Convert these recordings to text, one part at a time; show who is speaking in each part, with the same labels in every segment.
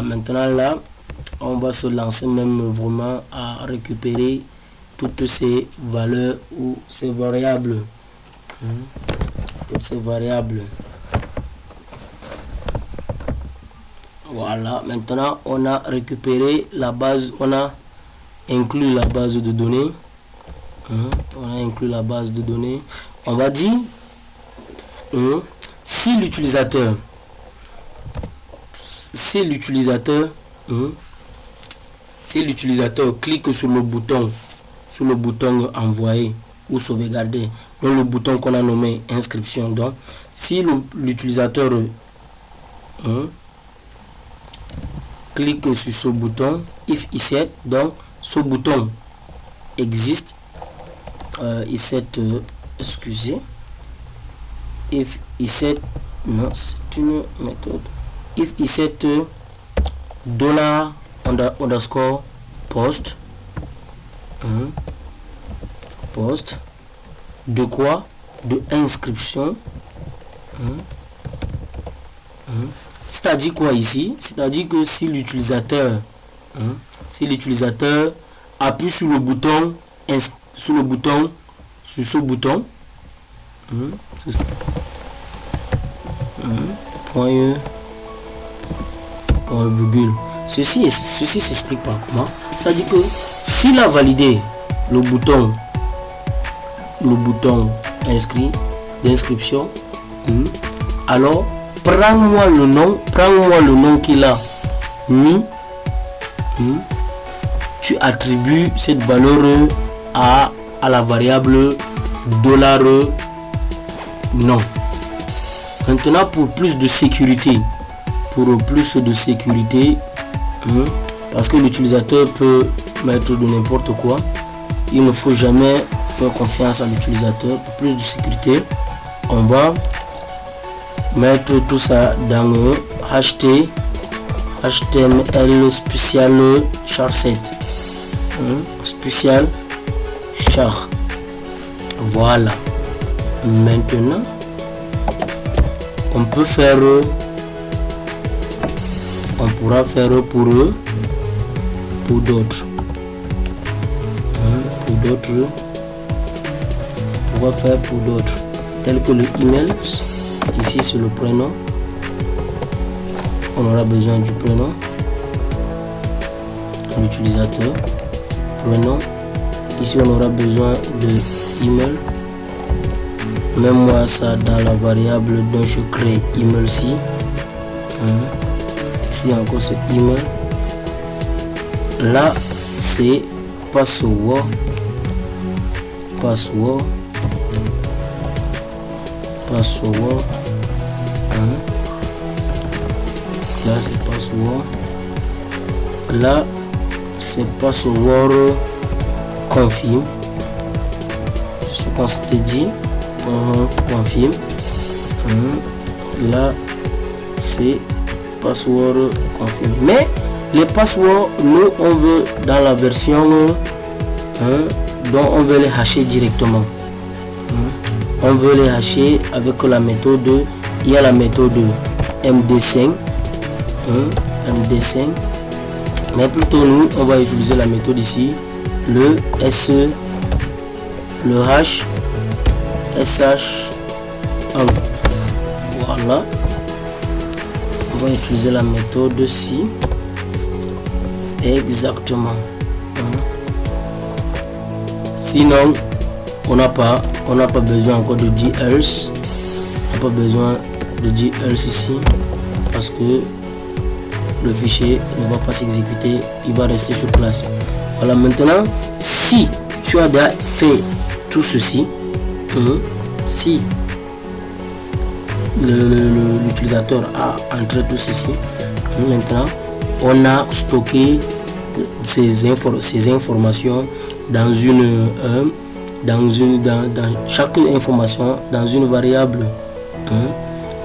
Speaker 1: maintenant là, on va se lancer même vraiment à récupérer toutes ces valeurs ou ces variables. Toutes ces variables. Voilà, maintenant on a récupéré la base, on a inclus la base de données. On a inclus la base de données. On va dire si l'utilisateur clique sur le bouton envoyer ou sauvegarder, dans le bouton qu'on a nommé inscription. Donc si l'utilisateur clique sur ce bouton if ECET, donc ce bouton existe. Excusez, if ECET, non, c'est une méthode. If ECET $_ post post de quoi, de inscription. C'est-à-dire quoi ici? C'est-à-dire que si l'utilisateur appuie sur le bouton sur ce bouton point virgule, ceci s'explique par comment. C'est-à-dire que s'il a validé le bouton d'inscription, alors prends-moi le nom qu'il a mis, tu attribues cette valeur à la variable $non. Maintenant, pour plus de sécurité, parce que l'utilisateur peut mettre de n'importe quoi, il ne faut jamais faire confiance à l'utilisateur. Pour plus de sécurité, on va mettre tout ça dans le HTML spécial char7, spécial char. Voilà. Maintenant on pourra faire pour d'autres, on va faire pour d'autres tels que le email. Ici c'est le prénom, on aura besoin du prénom, l'utilisateur, prénom. Ici on aura besoin de email. Même moi ça dans la variable dont je crée email ici. Ici encore ce email. Là c'est password. Là c'est password. Là c'est password confirme. Ce qu'on s'était dit. Confirme. Là c'est password confirme. Mais les passwords, nous on veut dans la version dont on veut les hasher directement. On veut les hasher avec la méthode. Il y a la méthode MD5, MD5, mais plutôt nous on va utiliser la méthode ici, le hash SH1. Voilà, on va utiliser la méthode ci exactement. Sinon on n'a pas besoin encore de dire else. On n'a pas besoin de dire else ici parce que le fichier ne va pas s'exécuter, il va rester sur place. Voilà, maintenant si tu as déjà fait tout ceci, si l'utilisateur a entré tout ceci, maintenant on a stocké ces informations dans chaque information dans une variable.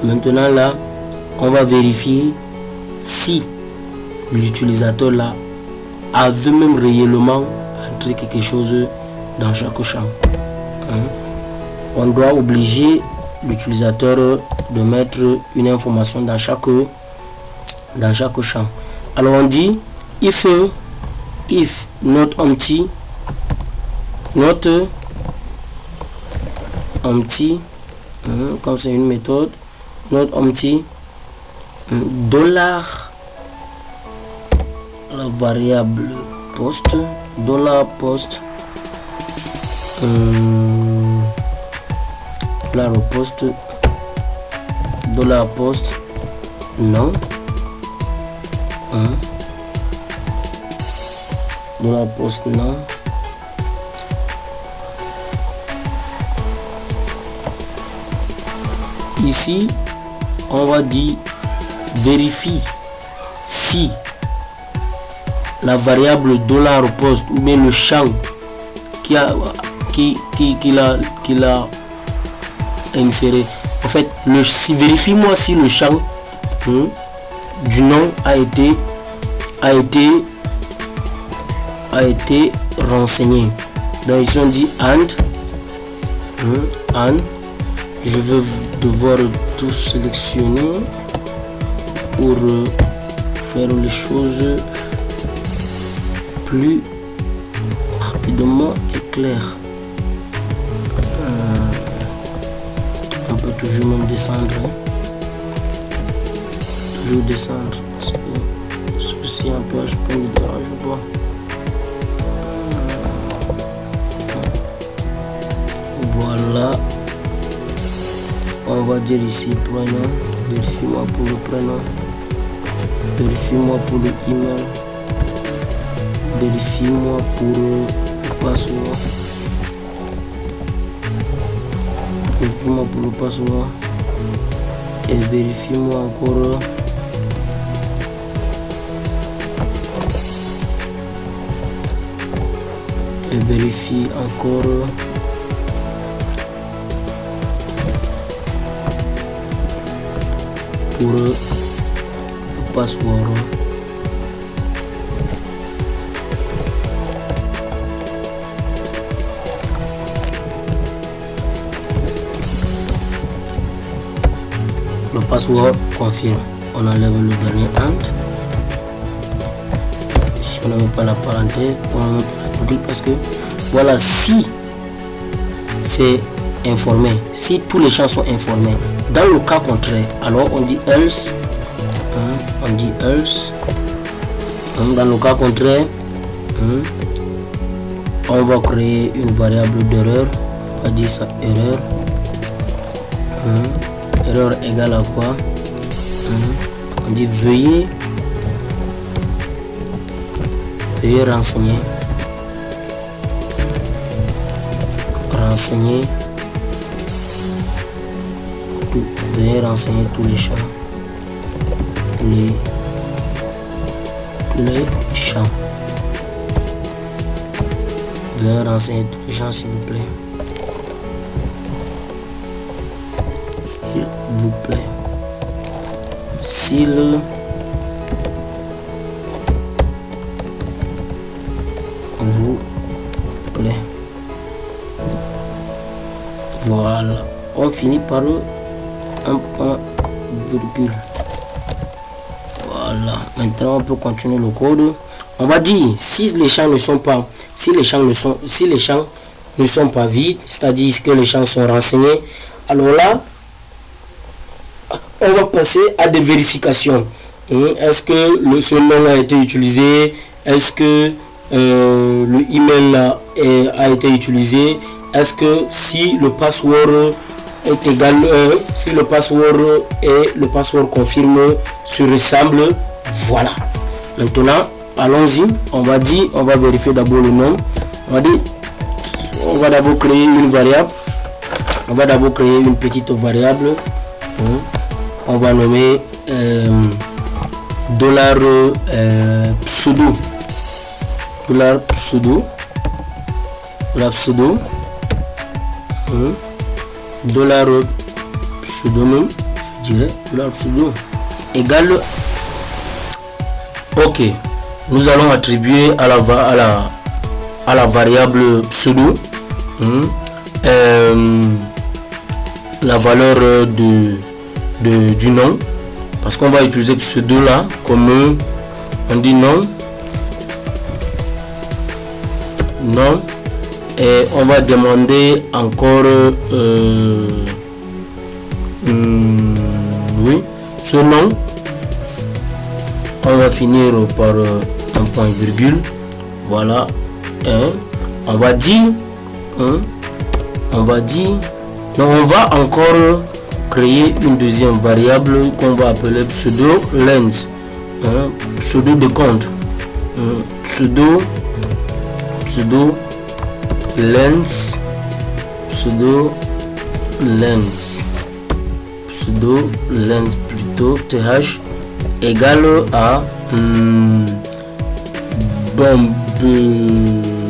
Speaker 1: Maintenant là on va vérifier si l'utilisateur là avait même réellement entré quelque chose dans chaque champ. On doit obliger l'utilisateur de mettre une information dans chaque champ. Alors on dit if not empty, comme c'est une méthode, not empty, dollar, la variable post, dollar post, dollar post, non, dollar post, non. Ici, on va dire vérifie si la variable dollar post ou bien le champ qu'il a inséré. En fait, vérifie-moi si le champ du nom a été renseigné. Donc ici on dit and, je vais devoir tout sélectionner pour faire les choses plus rapidement et claires. On peut toujours même descendre, toujours descendre, parce que ceci un peu je peux me dérange pas. Voilà, on va dire ici prénom, vérifie-moi pour le prénom, vérifie-moi pour le email, vérifie-moi pour le password, vérifie-moi pour le password et vérifie-moi encore et vérifie encore pour le password. Le password confirme. On enlève le dernier and. Si on ne met pas la parenthèse, on ne met pas la virgule parce que voilà, si c'est informé, si tous les champs sont informés. Dans le cas contraire, alors on dit else, dans le cas contraire, on va créer une variable d'erreur, on va dire ça erreur, erreur égale à quoi, on dit veuillez renseigner veuillez renseigner tous les champs, tous les champs, veuillez renseigner tous les champs s'il vous plaît, s'il vous plaît. Voilà, on finit par un point virgule. Voilà, maintenant on peut continuer le code. On va dire si les champs ne sont pas vides, c'est-à-dire que les champs sont renseignés, alors là on va passer à des vérifications. Est-ce que ce nom a été utilisé, est-ce que le email a été utilisé, est-ce que si le password est égal si le password et le password confirme se ressemblent. Voilà, maintenant allons-y. On va vérifier d'abord le nom. On va d'abord créer une variable, on va d'abord créer une petite variable, on va nommer dollar pseudo, dollar pseudo même, je dirais dollar pseudo égale ok. Nous allons attribuer à la variable pseudo la valeur du nom, parce qu'on va utiliser pseudo là comme On dit non. Non. Et on va demander encore oui, ce nom. On va finir par un point virgule. Voilà. Et on va dire on va encore créer une deuxième variable qu'on va appeler pseudo length, pseudo de compte, pseudo length plutôt th égale à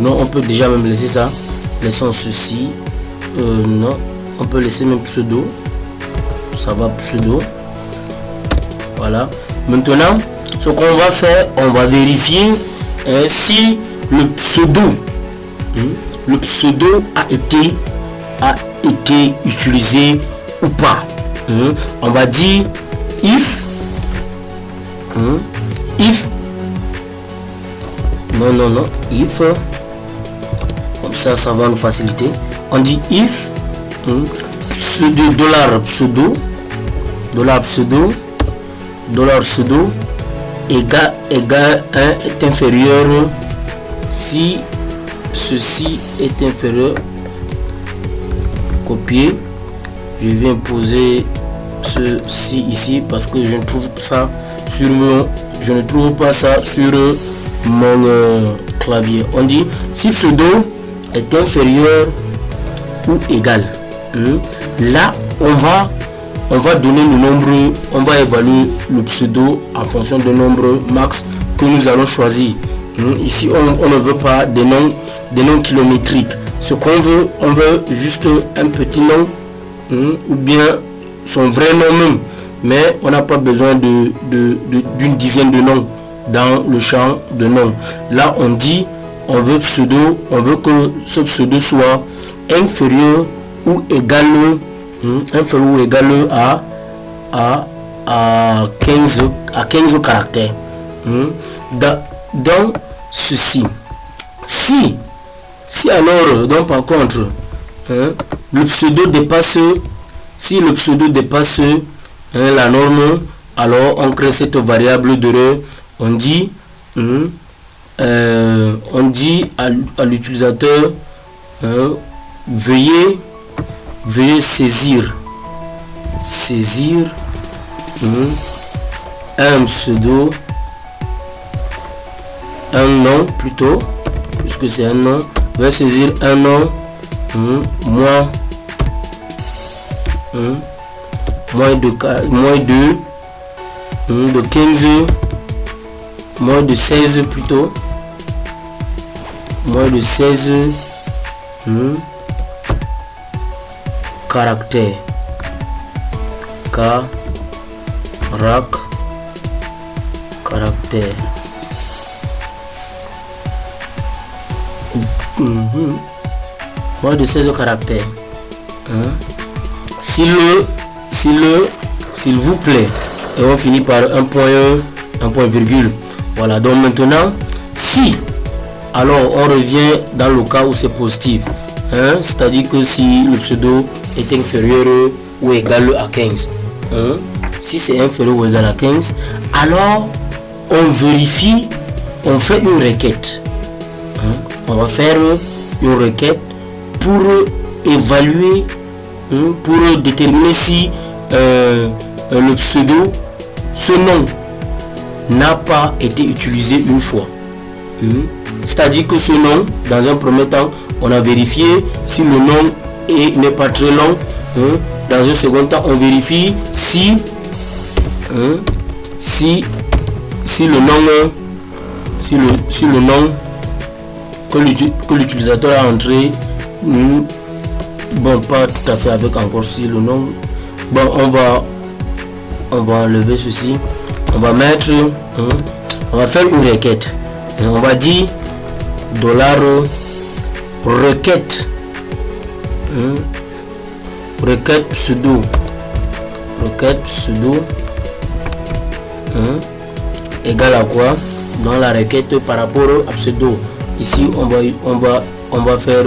Speaker 1: non, on peut déjà même laisser ça, laissons ceci, non, on peut laisser même pseudo, ça va pseudo. Voilà. Maintenant, ce qu'on va faire, on va vérifier si le pseudo a été utilisé ou pas. On va dire if if, comme ça va nous faciliter. On dit if $pseudo égale 1 est inférieur si ceci est inférieur. Copier, je viens poser ceci ici parce que je ne trouve pas ça sur mon clavier. On dit si pseudo est inférieur ou égal. Là on va donner le nombre, on va évaluer le pseudo en fonction du nombre max que nous allons choisir. Ici on ne veut pas des noms kilométriques. Ce qu'on veut, on veut juste un petit nom ou bien son vrai nom même, mais on n'a pas besoin d'une dizaine de noms dans le champ de noms. Là on dit on veut que ce pseudo soit inférieur ou égal à 15 caractères. Dans ceci, si alors, donc par contre, le pseudo dépasse, la norme, alors on crée cette variable d'erreur. On dit à l'utilisateur veuillez saisir un pseudo, un nom plutôt, puisque c'est un nom. Veuillez saisir un nom moins de 15, moins de 16 plutôt, moins de 16 caractères. Caractère. Moins de 16 caractères. S'il vous plaît, et on finit par un point virgule. Voilà. Donc maintenant, si alors on revient dans le cas où c'est positif, c'est-à-dire que si le pseudo est inférieur ou égal à 15, si c'est inférieur ou égal à 15, alors on vérifie, on fait une requête. On va faire une requête pour évaluer, pour déterminer si le pseudo, ce nom n'a pas été utilisé une fois. C'est-à-dire que ce nom, dans un premier temps, on a vérifié si le nom n'est pas très long. Dans un second temps, on vérifie si le nom que l'utilisateur a entré, bon, pas tout à fait avec encore si le nom. Bon, on va enlever ceci. On va mettre, on va faire une requête. Et on va dire $requête, requête pseudo, égal à quoi? dans la requête par rapport à pseudo. Ici on va faire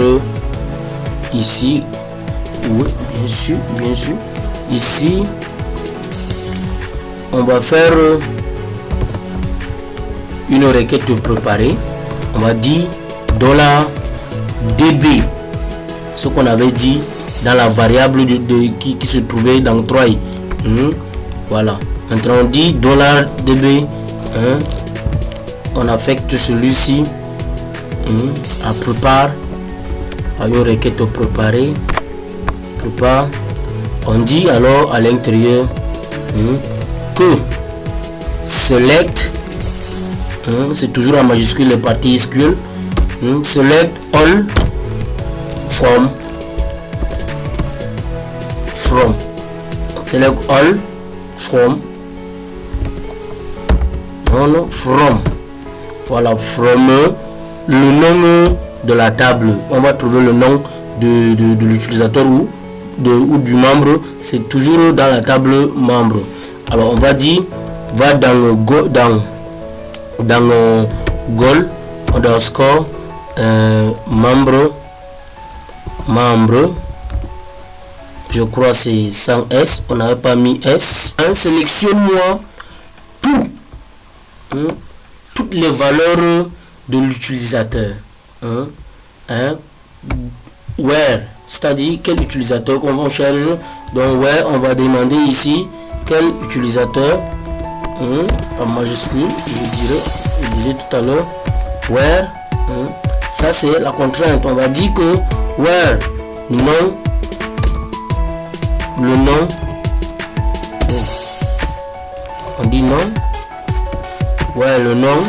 Speaker 1: ici, oui, bien sûr, ici on va faire une requête préparée. On va dire $db, ce qu'on avait dit dans la variable qui se trouvait dans 3i. Voilà, maintenant on dit $db, on affecte celui-ci à prépare, à une requête préparée, prépare. On dit alors à l'intérieur que select, c'est toujours en majuscule les parties SQL, select all from, select all from, from, voilà, from le nom de la table. On va trouver le nom de l'utilisateur ou du membre, c'est toujours dans la table membre. Alors on va dire, va dans le goal underscore membre, je crois c'est sans S, on n'avait pas mis S. Sélectionne-moi toutes les valeurs de l'utilisateur. Where, c'est-à-dire quel utilisateur qu'on cherche. Donc where, on va demander ici quel utilisateur, en majuscule, je disais tout à l'heure, where, ça c'est la contrainte. On va dire que where, nom, le nom, on dit nom, where le nom,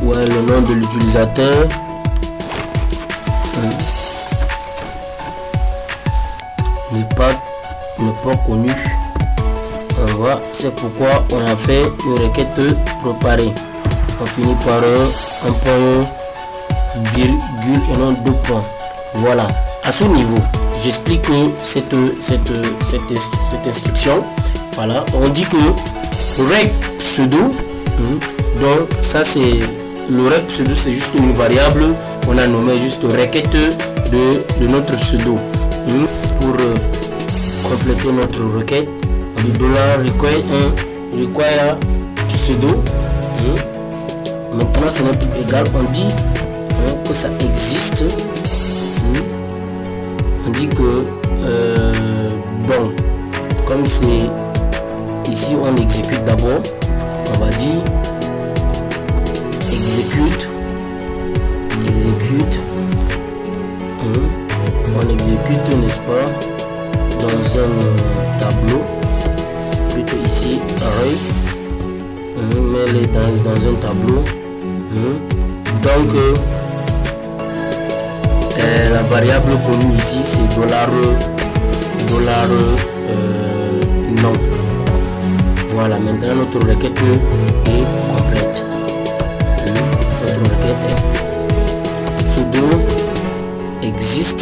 Speaker 1: where le nom de l'utilisateur, n'est pas connu. Voilà, c'est pourquoi on a fait une requête préparée. On finit par un point virgule et non deux points. Voilà, à ce niveau j'explique que cette instruction, voilà, on dit que rec pseudo, donc ça c'est le rec pseudo, c'est juste une variable, on a nommé juste requête de notre pseudo. Pour compléter notre requête, on dit $require pseudo. Maintenant c'est notre égal, on dit que ça existe. On dit que bon, comme c'est ici, on exécute d'abord, on va dire exécute, on exécute, n'est-ce pas, dans un tableau, plutôt ici array, mais dans un tableau. Donc la variable connue ici c'est dollar non. Voilà, maintenant notre requête est complète. Notre requête est pseudo existe